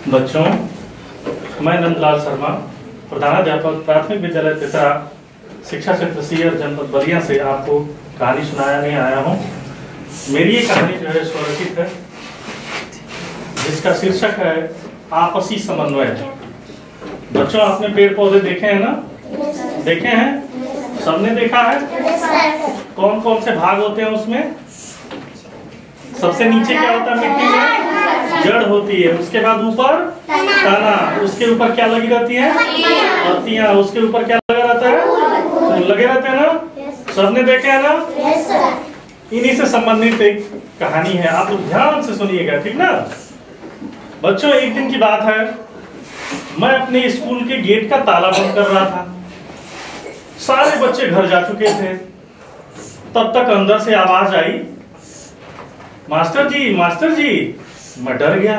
बच्चों, मैं नंदलाल शर्मा, प्रधानाध्यापक प्राथमिक विद्यालय तितरा, शिक्षा क्षेत्र सीयर जनपद बलिया से आपको कहानी सुनाने आया हूँ। मेरी ये कहानी जो है स्वरचित है, जिसका शीर्षक है आपसी समन्वय। बच्चों, आपने पेड़ पौधे देखे हैं ना? देखे हैं? सबने देखा है? कौन कौन से भाग होते हैं उसमें? सबसे नीचे क्या होता है? मिट्टी में जड़ होती है, उसके बाद ऊपर तना, उसके ऊपर क्या लगी रहती है? पत्तियां, उसके ऊपर क्या लगा रहता है? फूल लगे रहते हैं ना? सबने देखे है ना? इन्हीं से संबंधित एक कहानी है, आप लोग ध्यान से सुनिएगा, ठीक ना? बच्चों, एक दिन की बात है, मैं अपने स्कूल के गेट का ताला बंद कर रहा था। सारे बच्चे घर जा चुके थे। तब तक अंदर से आवाज आई, मास्टर जी, मास्टर जी। मैं डर गया।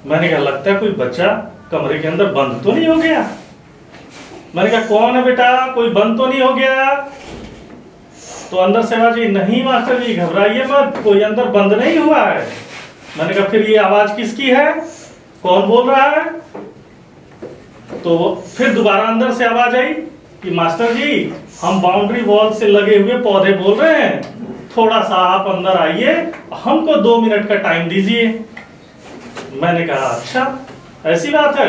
मैंने कहा लगता है कोई बच्चा कमरे के अंदर बंद तो नहीं हो गया। मैंने कहा कौन है बेटा, कोई बंद तो नहीं हो गया? तो अंदर से आवाज आई, नहीं मास्टर जी, घबराइए मत, कोई अंदर बंद नहीं हुआ है। मैंने कहा फिर ये आवाज किसकी है, कौन बोल रहा है? तो फिर दोबारा अंदर से आवाज आई कि मास्टर जी, हम बाउंड्री वॉल से लगे हुए पौधे बोल रहे हैं, थोड़ा सा आप अंदर आइए, हमको 2 मिनट का टाइम दीजिए। मैंने कहा अच्छा ऐसी बात है,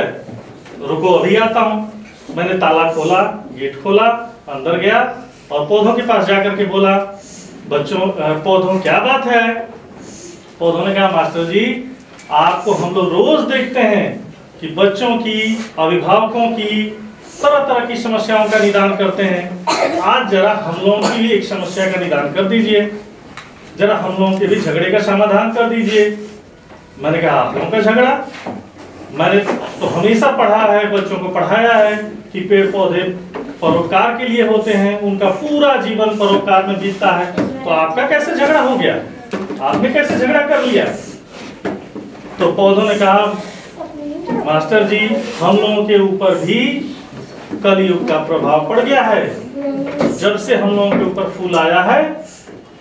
रुको अभी आता हूं। मैंने ताला खोला, गेट खोला, अंदर गया और पौधों के पास जाकर के बोला, बच्चों पौधों क्या बात है? पौधों ने कहा मास्टर जी, आपको हम लोग रोज देखते हैं कि बच्चों की, अभिभावकों की तरह तरह की समस्याओं का निदान करते हैं। आज जरा हम लोगों की भी एक समस्या का निदान कर दीजिए, जरा हम लोगों के भी झगड़े का समाधान कर दीजिए। मैंने कहा आप लोगों का झगड़ा? मैंने तो हमेशा पढ़ा है, बच्चों को पढ़ाया है कि पेड़ पौधे परोपकार के लिए होते हैं, उनका पूरा जीवन परोपकार में बीतता है, तो आपका कैसे झगड़ा हो गया? आपने कैसे झगड़ा कर लिया? तो पौधों ने कहा मास्टर जी, हम लोगों के ऊपर भी कलयुग का प्रभाव पड़ गया है। जब से हम लोगों के ऊपर फूल आया है,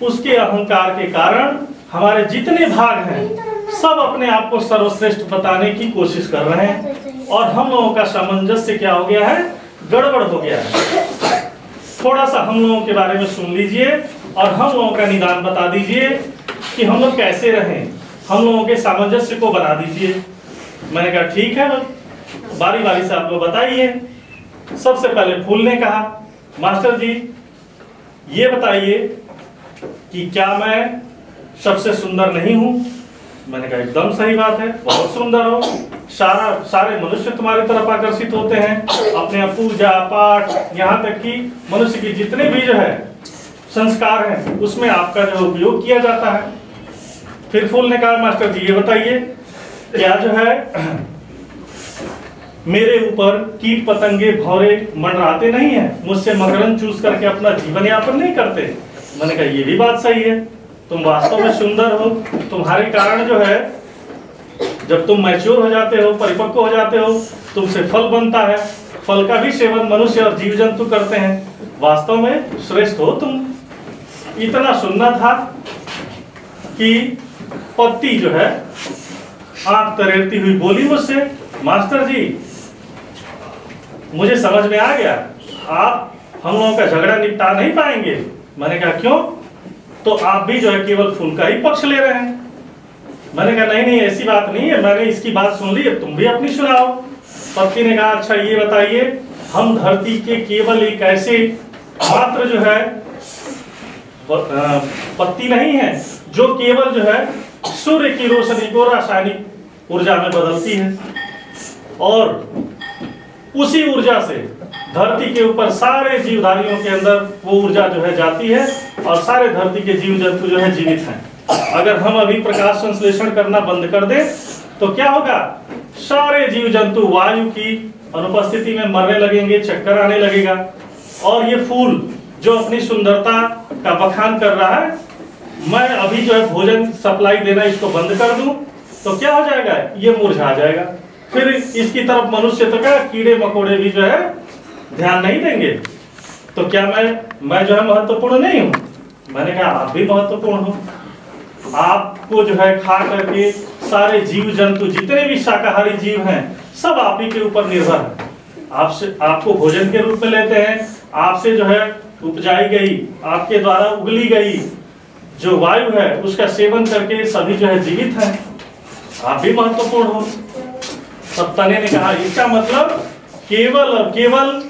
उसके अहंकार के कारण हमारे जितने भाग हैं सब अपने आप को सर्वश्रेष्ठ बताने की कोशिश कर रहे हैं, और हम लोगों का सामंजस्य क्या हो गया है? गड़बड़ हो गया है। थोड़ा सा हम लोगों के बारे में सुन लीजिए और हम लोगों का निदान बता दीजिए कि हम लोग कैसे रहें, हम लोगों के सामंजस्य को बना दीजिए। मैंने कहा ठीक है, बारी बारी से आप लोग बताइए। सबसे पहले फूल ने कहा, मास्टर जी ये बताइए कि क्या मैं सबसे सुंदर नहीं हूं? मैंने कहा एकदम सही बात है, बहुत सुंदर हो, सारे मनुष्य तुम्हारी तरफ आकर्षित होते हैं। अपने पूजा पाठ, यहाँ तक कि मनुष्य की जितने भी जो है संस्कार हैं, उसमें आपका जो उपयोग किया जाता है। फिर फूल ने कहा मास्टर जी ये बताइए, क्या जो है मेरे ऊपर कीट पतंगे भौरे मंडराते नहीं है, मुझसे मकरंद चूस करके अपना जीवन यापन नहीं करते? मैंने कहा ये भी बात सही है, तुम वास्तव में सुंदर हो, तुम्हारे कारण जो है जब तुम मैच्योर हो जाते हो, परिपक्व हो जाते हो, तुमसे फल बनता है, फल का भी सेवन मनुष्य और जीव जंतु करते हैं, वास्तव में श्रेष्ठ हो तुम। इतना सुनना था कि पत्ती जो है आंख तरेरती हुई बोली मुझसे, मास्टर जी मुझे समझ में आ गया, आप हम लोगों का झगड़ा निपटा नहीं पाएंगे। मैंने कहा क्यों? तो आप भी जो है केवल फूल का ही पक्ष ले रहे हैं। मैंने कहा नहीं नहीं, ऐसी बात नहीं है, मैंने इसकी बात सुन ली है, तुम भी अपनी सुनाओ। पत्ती ने कहा अच्छा ये बताइए, हम धरती के केवल एक ऐसे मात्र जो है पत्ती नहीं है जो केवल जो है सूर्य की रोशनी को रासायनिक ऊर्जा में बदलती है, और उसी ऊर्जा से धरती के ऊपर सारे जीवधारियों के अंदर वो ऊर्जा जो है जाती है, और सारे धरती के जीव जंतु जो है जीवित हैं। अगर हम अभी प्रकाश संश्लेषण करना बंद कर दें तो क्या होगा? सारे जीव जंतु वायु की अनुपस्थिति में मरने लगेंगे, चक्कर आने लगेगा। और ये फूल जो अपनी सुंदरता का बखान कर रहा है, मैं अभी जो है भोजन सप्लाई देना इसको बंद कर दूं तो क्या हो जाएगा? ये मुरझा जाएगा। फिर इसकी तरफ मनुष्य तो क्या, कीड़े मकोड़े भी जो है ध्यान नहीं देंगे। तो क्या मैं जो है महत्वपूर्ण नहीं हूं? मैंने कहा आप भी महत्वपूर्ण हो। आपको जो है खा करके सारे जीव जंतु जितने भी शाकाहारी जीव हैं सब आप ही के ऊपर निर्भर है। आपसे आपको भोजन के रूप में लेते हैं, आपसे जो है उपजाई गई, आपके द्वारा उगली गई जो वायु है उसका सेवन करके सभी जो है जीवित हैं। आप भी महत्वपूर्ण हो। तब तने ने कहा इसका मतलब केवल और केवल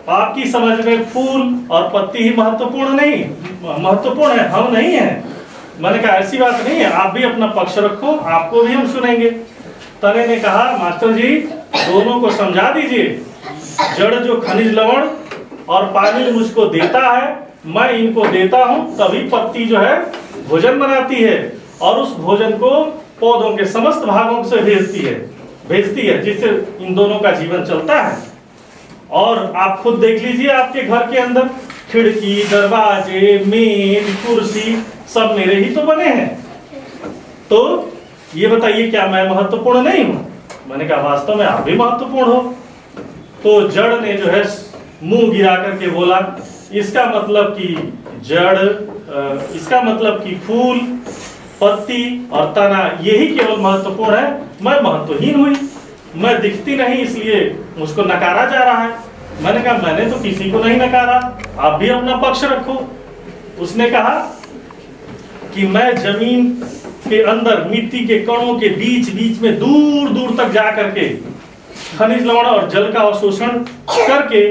आपकी समझ में फूल और पत्ती ही महत्वपूर्ण है, हम नहीं है। मैंने कहा ऐसी बात नहीं है, आप भी अपना पक्ष रखो, आपको भी हम सुनेंगे। तने ने कहा मास्टर जी दोनों को समझा दीजिए, जड़ जो खनिज लवण और पानी मुझको देता है, मैं इनको देता हूं, तभी पत्ती जो है भोजन बनाती है और उस भोजन को पौधों के समस्त भागों से भेजती है जिससे इन दोनों का जीवन चलता है। और आप खुद देख लीजिए आपके घर के अंदर खिड़की, दरवाजे, मेज, कुर्सी सब मेरे ही तो बने हैं। तो ये बताइए क्या मैं महत्वपूर्ण नहीं हूं? मैंने कहा वास्तव में आप भी महत्वपूर्ण हो। तो जड़ ने जो है मुंह गिरा करके बोला इसका मतलब कि इसका मतलब कि फूल, पत्ती और तना यही केवल महत्वपूर्ण है, मैं महत्वहीन हुई, मैं दिखती नहीं इसलिए मुझको नकारा जा रहा है। मैंने कहा मैंने तो किसी को नहीं नकारा, आप भी अपना पक्ष रखो। उसने कहा कि मैं जमीन के अंदर मिट्टी के कणों के बीच बीच में दूर दूर तक जा करके खनिज लवण और जल का अवशोषण करके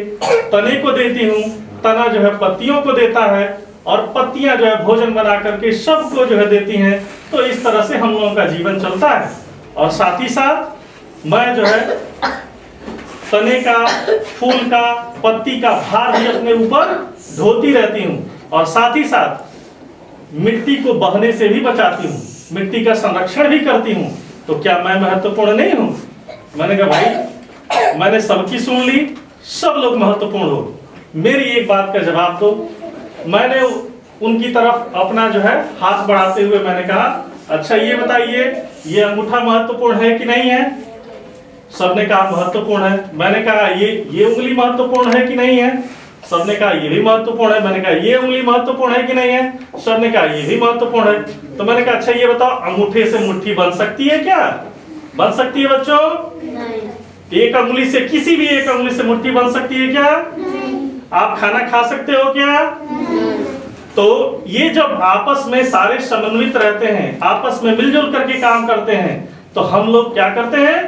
तने को देती हूँ, तना जो है पत्तियों को देता है और पत्तियां जो है भोजन बना करके सबको जो है देती हैं। तो इस तरह से हम लोगों का जीवन चलता है। और साथ ही साथ मैं जो है तने का, फूल का, पत्ती का भार भी अपने ऊपर ढोती रहती हूँ और साथ ही साथ मिट्टी को बहने से भी बचाती हूँ, मिट्टी का संरक्षण भी करती हूँ। तो क्या मैं महत्वपूर्ण नहीं हूँ? मैंने कहा भाई मैंने सबकी सुन ली, सब लोग महत्वपूर्ण हो, मेरी एक बात का जवाब दो। मैंने उनकी तरफ अपना जो है हाथ बढ़ाते हुए मैंने कहा अच्छा ये बताइए ये अंगूठा महत्वपूर्ण है कि नहीं है? सबने कहा महत्वपूर्ण है। मैंने कहा ये उंगली महत्वपूर्ण है कि नहीं है? सबने कहा ये भी महत्वपूर्ण है। मैंने कहा ये उंगली महत्वपूर्ण है कि नहीं है? सबने कहा ये भी महत्वपूर्ण है। तो मैंने कहा अच्छा ये बताओ अंगूठे से मुट्ठी बन सकती है क्या? बन सकती है बच्चों? नहीं। एक उंगली से, किसी भी एक उंगली से मुट्ठी बन सकती है क्या? नहीं। आप खाना खा सकते हो क्या? नहीं। तो ये जब आपस में सारे समन्वित रहते हैं, आपस में मिलजुल करके काम करते हैं, तो हम लोग क्या करते हैं?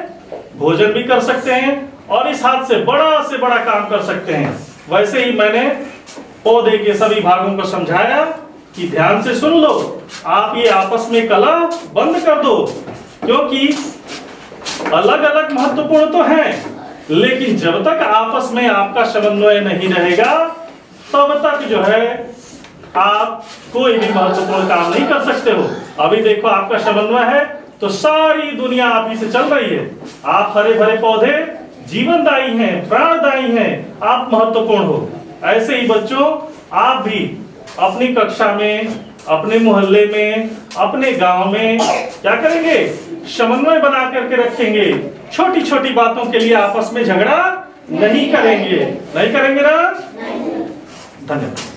भोजन भी कर सकते हैं और इस हाथ से बड़ा काम कर सकते हैं। वैसे ही मैंने पौधे के सभी भागों को समझाया कि ध्यान से सुन लो, आप ये आपस में कलह बंद कर दो, क्योंकि अलग अलग महत्वपूर्ण तो है, लेकिन जब तक आपस में आपका समन्वय नहीं रहेगा तब तक जो है आप कोई भी महत्वपूर्ण काम नहीं कर सकते हो। अभी देखो आपका समन्वय है तो सारी दुनिया आप ही से चल रही है। आप हरे भरे पौधे जीवनदायी हैं, प्राणदायी हैं, आप महत्वपूर्ण हो। ऐसे ही बच्चों आप भी अपनी कक्षा में, अपने मोहल्ले में, अपने गांव में क्या करेंगे? समन्वय बना करके रखेंगे। छोटी छोटी बातों के लिए आपस में झगड़ा नहीं करेंगे ना? धन्यवाद।